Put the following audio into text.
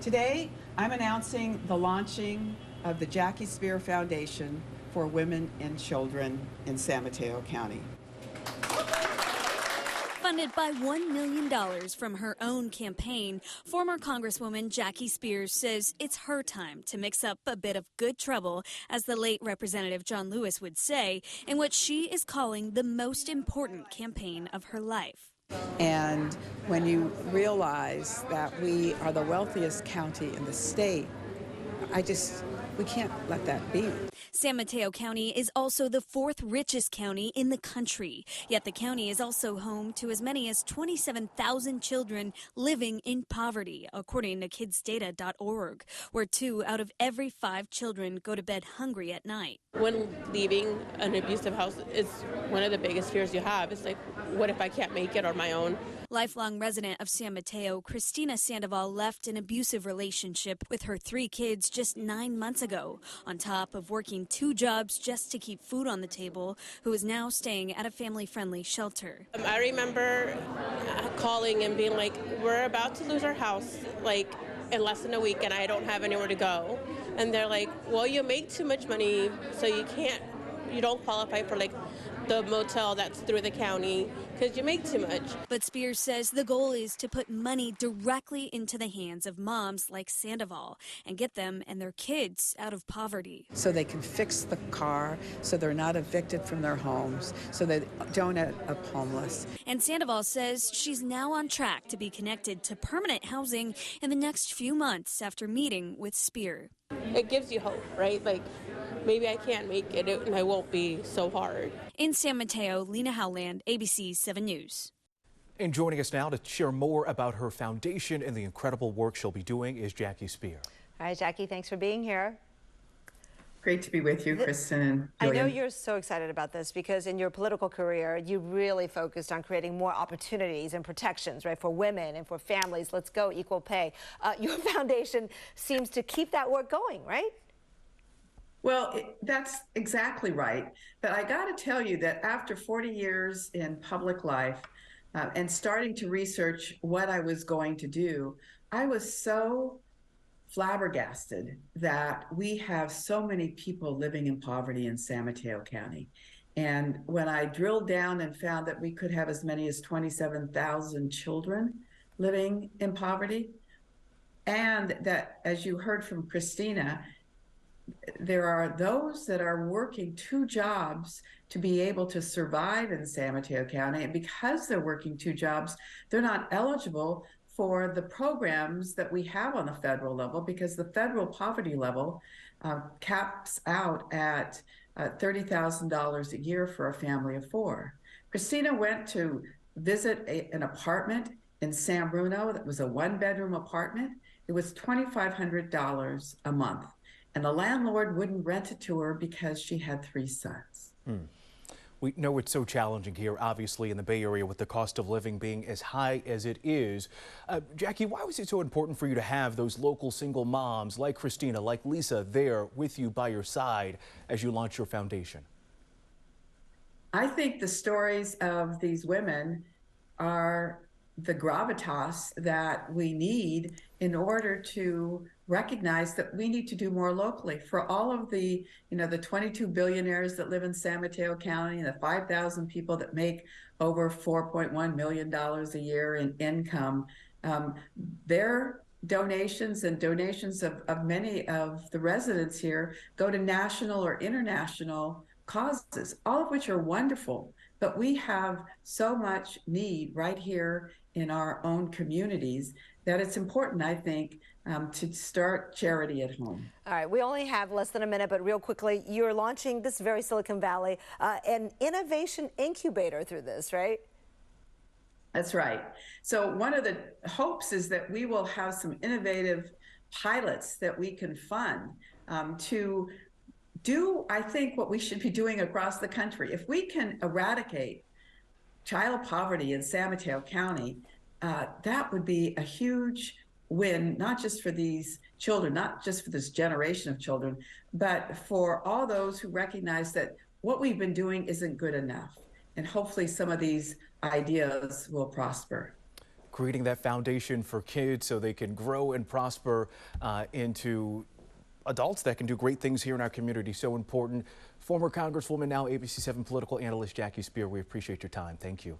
Today, I'm announcing the launching of the Jackie Spear Foundation for Women and Children in San Mateo County. Funded by $1 million from her own campaign, former Congresswoman Jackie Spears says it's her time to mix up a bit of good trouble, as the late Representative John Lewis would say, in what she is calling the most important campaign of her life. And when you realize that we are the wealthiest county in the state, we can't let that be. San Mateo County is also the fourth richest county in the country. Yet the county is also home to as many as 27,000 children living in poverty, according to kidsdata.org, where 2 out of every 5 children go to bed hungry at night. When leaving an abusive house, it's one of the biggest fears you have. It's like, what if I can't make it on my own? Lifelong resident of San Mateo, Christina Sandoval left an abusive relationship with her 3 kids just 9 months ago, on top of working 2 jobs just to keep food on the table, who is now staying at a family-friendly shelter. I remember calling and being like, we're about to lose our house, like, in less than a week, and I don't have anywhere to go. And they're like, well, you make too much money, so you don't qualify for, like, the motel that's through the county because you make too much. But Spears says the goal is to put money directly into the hands of moms like Sandoval and get them and their kids out of poverty. So they can fix the car, so they're not evicted from their homes, so they don't end up homeless. And Sandoval says she's now on track to be connected to permanent housing in the next few months after meeting with Spear. It gives you hope, right? Like, maybe I can't make it and I won't be so hard. In San Mateo, Lena Howland, ABC 7 News. And joining us now to share more about her foundation and the incredible work she'll be doing is Jackie Spear. All right, Jackie, thanks for being here. Great to be with you, Kristen and Julian. I know you're so excited about this because in your political career, you really focused on creating more opportunities and protections, right, for women and for families. Let's go, equal pay. Your foundation seems to keep that work going, right? Well, that's exactly right. But I got to tell you that after 40 years in public life and starting to research what I was going to do, I was so flabbergasted that we have so many people living in poverty in San Mateo County. And when I drilled down and found that we could have as many as 27,000 children living in poverty, and that, as you heard from Christina, there are those that are working 2 jobs to be able to survive in San Mateo County. And because they're working 2 jobs, they're not eligible for the programs that we have on the federal level, because the federal poverty level caps out at $30,000 a year for a family of 4. Christina went to visit an apartment in San Bruno that was a 1-bedroom apartment. It was $2,500 a month. And the landlord wouldn't rent it to her because she had 3 sons. We know it's so challenging here, obviously, in the Bay Area with the cost of living being as high as it is. Jackie, why was it so important for you to have those local single moms like Christina, like Lisa, there with you by your side as you launch your foundation? I think the stories of these women are the gravitas that we need in order to recognize that we need to do more locally. For all of the, the 22 billionaires that live in San Mateo County and the 5,000 people that make over $4.1 million a year in income, their donations and donations of many of the residents here go to national or international causes, all of which are wonderful. But we have so much need right here in our own communities that it's important, I think, to start charity at home. All right, we only have less than a minute, but real quickly, you're launching this very Silicon Valley, an innovation incubator through this, right? That's right. So one of the hopes is that we will have some innovative pilots that we can fund to do, I think, what we should be doing across the country. If we can eradicate child poverty in San Mateo County, that would be a huge win, not just for these children, not just for this generation of children, but for all those who recognize that what we've been doing isn't good enough. And hopefully some of these ideas will prosper. creating that foundation for kids so they can grow and prosper into adults that can do great things here in our community. So important. Former Congresswoman, now ABC 7 political analyst Jackie Spear, we appreciate your time. Thank you.